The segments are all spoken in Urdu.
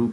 2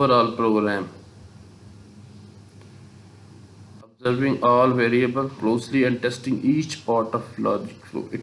overall program, observing all variable closely and testing each part of logic flow. It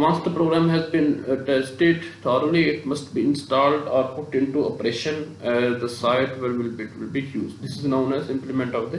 once the program has been tested thoroughly, it must be installed or put into operation as the site where it will be used. This is known as implement of the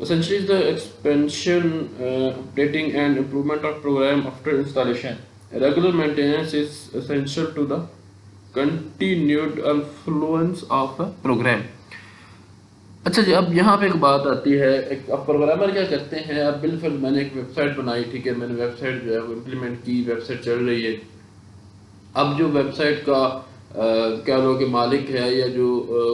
Essentially is the expansion, updating and improvement of program after installation. Regular maintenance is essential to the continued influence of a program. اچھا جی، اب یہاں پہ ایک بات آتی ہے، اب پروگرامر کیا کرتے ہیں، اب بالفعل میں نے ایک ویب سائٹ بنائی، ٹھیک ہے، میں نے ویب سائٹ جو ہے وہ امپلیمنٹ کی، ویب سائٹ چل رہی ہے. اب جو ویب سائٹ کا کیا لو کہ مالک ہے یا جو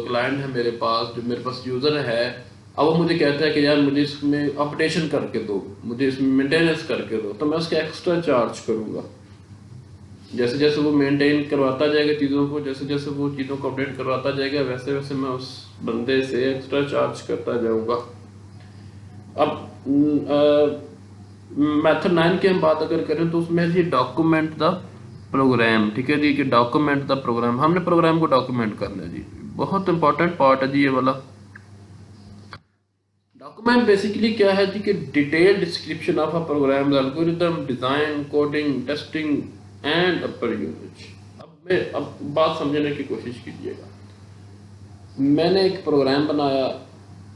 کلائنٹ ہے میرے پاس، جو میرے پاس یوزر ہے، اب وہ مجھے کہتا ہے کہ یار مجھے اس میں اپڈیشن کر کے دو، مجھے اس میں مینٹیننس کر کے دو، تو میں اس کا ایکسٹرا چارج کروں گا. جیسے جیسے وہ مینٹین کرواتا جائے گا چیزوں کو، جیسے جیسے وہ چیزوں کو اپڈیٹ کرواتا جائے گا، ویسے ویسے میں اس بندے سے ایکسٹرا چارج کرتا جاؤں گا. اب میتھڈ 9 کی ہم بات اگر کریں تو اس میں یہ ڈاکومنٹ دا پروگرام، ٹھیک ہے جی، کہ ڈاکومنٹ دا پروگرام، ہم نے پروگرام کو ڈاکومنٹ کرنا ہے جی، بہت امپورٹنٹ پارٹ ہے جی یہ والا. ڈاکومنٹ بیسیکلی کیا ہے جی کہ detail description of a program, algorithm, design, coding, testing and upper usage. اب بات سمجھنے کی کوشش کیجیے گا. میں نے ایک پروگرام بنایا،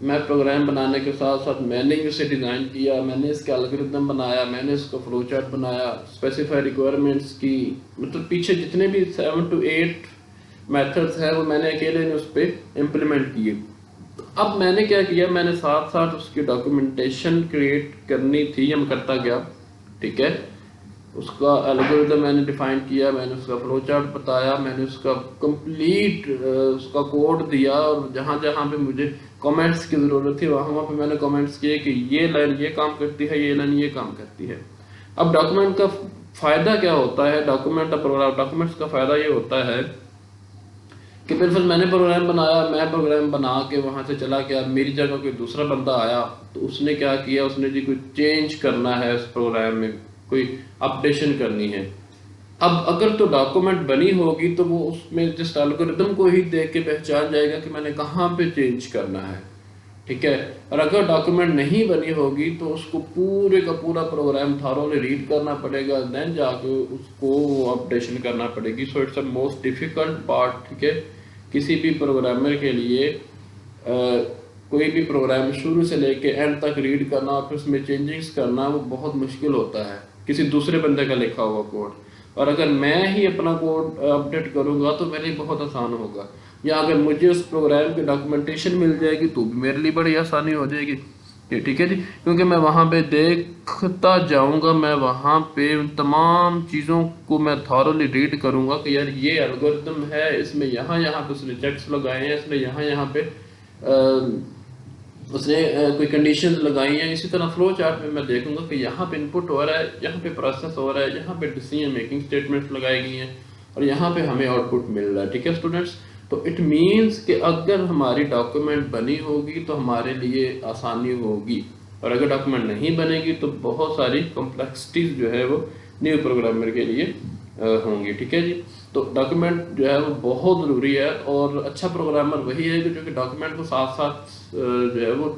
میں پروگرام بنانے کے ساتھ ساتھ میں نے اسے ڈیزائن کیا، میں نے اس کا الگورتھم بنایا، میں نے اس کا فلو چارٹ بنایا، اسپیسیفائی ریکوائرمنٹس کی، مطلب پیچھے جتنے بھی 7 to 8 میتھڈس ہیں وہ میں نے اکیلے اس پہ امپلیمنٹ کیے. اب میں نے کیا کیا، میں نے ساتھ ساتھ اس کی ڈاکومنٹیشن کریٹ کرنی تھی، میں کرتا گیا، ٹھیک ہے. اس کا الگورتھم میں نے ڈیفائن کیا، میں نے اس کا فلو چارٹ بتایا، میں نے اس کا کمپلیٹ اس کا کوڈ دیا، اور جہاں جہاں پہ مجھے کامنٹس کی ضرورت تھی وہاں پہ میں نے کامنٹس کیے کہ یہ لائن یہ کام کرتی ہے، یہ لائن یہ کام کرتی ہے. اب ڈاکومنٹ کا فائدہ کیا ہوتا ہے، ڈاکومنٹس کا فائدہ یہ ہوتا ہے کہ بالفعل میں نے پروگرام بنایا، میں پروگرام بنا کے وہاں سے چلا گیا، میری جگہ کوئی دوسرا بندہ آیا تو اس نے کیا کیا، اس نے جی کوئی چینج کرنا ہے اس پروگرام میں، کوئی اپڈیشن کرنی ہے. اب اگر تو ڈاکومنٹ بنی ہوگی تو وہ اس میں جس الگورتھم کو ہی دیکھ کے پہچان جائے گا کہ میں نے کہاں پہ چینج کرنا ہے، ٹھیک ہے. اور اگر ڈاکومنٹ نہیں بنی ہوگی تو اس کو پورے کا پورا پروگرام تھارولی ریڈ کرنا پڑے گا، دین جا کے اس کو اپڈیشن کرنا پڑے گی. So it's a most difficult part, ٹھیک ہے. کسی بھی پروگرامر کے لیے کوئی بھی پروگرام شروع سے لے کے اینڈ تک ریڈ کرنا اور پھر اس میں چینجنگز کرنا وہ بہت مشکل ہوتا ہے، کسی دوسرے بندے کا لکھا ہوا کوڈ. اور اگر میں ہی اپنا کوڈ اپڈیٹ کروں گا تو میرے لیے بہت آسان ہوگا، یا اگر مجھے اس پروگرام کی ڈاکومنٹیشن مل جائے گی تو بھی میرے لیے بڑی آسانی ہو جائے گی، ٹھیک ہے جی. کیونکہ میں وہاں پہ دیکھتا جاؤں گا، میں وہاں پہ ان تمام چیزوں کو میں تھارولی ریڈ کروں گا کہ یار یہ الگورتھم ہے، اس میں یہاں یہاں پہ اس نے چیکس لگائے ہیں، اس نے یہاں یہاں پہ اس نے کوئی کنڈیشنز لگائی ہیں. اسی طرح فلو چارٹ میں دیکھوں گا کہ یہاں پہ انپٹ ہو رہا ہے، یہاں پہ پروسیس ہو رہا ہے، یہاں پہ ڈیسیژن میکنگ اسٹیٹمنٹس لگائی گئی ہیں، اور یہاں پہ ہمیں آؤٹ پٹ مل رہا ہے، ٹھیک ہے اسٹوڈنٹس. تو اٹ مینس کہ اگر ہماری ڈاکومنٹ بنی ہوگی تو ہمارے لیے آسانی ہوگی، اور اگر ڈاکومنٹ نہیں بنے گی تو بہت ساری کمپلیکسٹیز جو ہے وہ نیو پروگرامر کے لیے ہوں گی، ٹھیک ہے جی. تو ڈاکومنٹ جو ہے وہ بہت ضروری ہے، اور اچھا پروگرامر وہی ہے جو کہ ڈاکومنٹ کو ساتھ ساتھ جو ہے وہ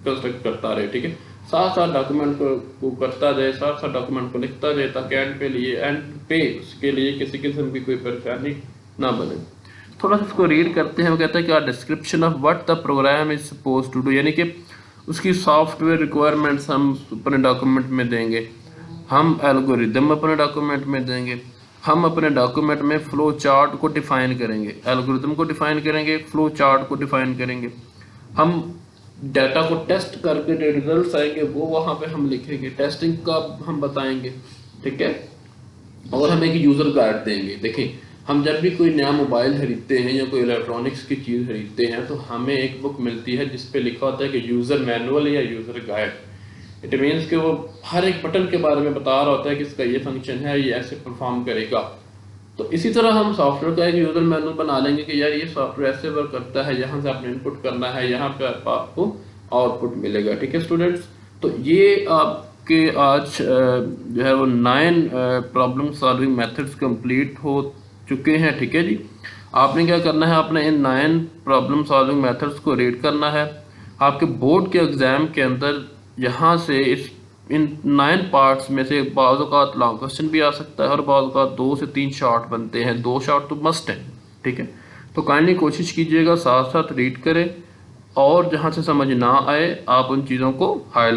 کنسٹرکٹ کرتا رہے، ٹھیک ہے. ساتھ ساتھ ڈاکومنٹ کو کرتا جائے، ساتھ ساتھ ڈاکومنٹ کو لکھتا جائے، تاکہ اینڈ پہ اس کے لیے کسی قسم کی کوئی پریشانی نہ بنے. تھوڑا سا اس کو ریڈ کرتے ہیں. وہ کہتا ہے کہ description of what the program is suppose to do, یعنی کہ اس کی سافٹ ویئر ریکوائرمنٹس ہم اپنے ڈاکومنٹ میں دیں گے، ہم الگورتھم اپنے ڈاکومنٹ میں دیں گے، ہم اپنے ڈاکومنٹ میں فلو چارٹ کو ڈیفائن کریں گے، الگورتھم کو ڈیفائن کریں گے، فلو چارٹ کو ڈیفائن کریں گے، ہم ڈیٹا کو ٹیسٹ کر کے جو ریزلٹس آئیں گے وہ وہاں پہ ہم لکھیں گے، ٹیسٹنگ کا ہم بتائیں گے، ٹھیک ہے. اور ہم ایک یوزر گائیڈ دیں گے. دیکھیں ہم جب بھی کوئی نیا موبائل خریدتے ہیں یا کوئی الیکٹرانکس کی چیز خریدتے ہیں تو ہمیں ایک بک ملتی ہے جس پہ لکھا ہوتا ہے کہ یوزر مینول یا یوزر گائیڈ. اٹ مینس کہ وہ ہر ایک بٹن کے بارے میں بتا رہا ہوتا ہے کہ اس کا یہ فنکشن ہے، یہ ایسے پرفارم کرے گا. تو اسی طرح ہم سافٹ ویئر کا ایک یوزر مینول بنا لیں گے کہ یار یہ سافٹ ویئر ایسے ورک کرتا ہے، یہاں سے آپ نے انپٹ کرنا ہے، یہاں پہ آپ کو آؤٹ پٹ ملے گا، ٹھیک ہے اسٹوڈنٹس. تو یہ آپ کے آج جو ہے وہ 9 پرابلم سالونگ میتھڈس کمپلیٹ ہو چکے ہیں، ٹھیک ہے جی. آپ نے کیا کرنا ہے، آپ نے ان 9 پرابلم سالونگ میتھڈس کو ریڈ کرنا ہے. آپ کے بورڈ کے ایگزام کے اندر یہاں سے ان 9 پارٹس میں سے بعض اوقات لانگ کوسچن بھی آ سکتا ہے، اور بعض اوقات 2 سے 3 شارٹ بنتے ہیں. 2 شارٹ تو مسٹ ہیں، ٹھیک ہے. تو کائنڈلی کوشش کیجیے گا ساتھ ساتھ ریڈ کریں، اور جہاں سے سمجھ نہ آئے آپ ان چیزوں کو ہائی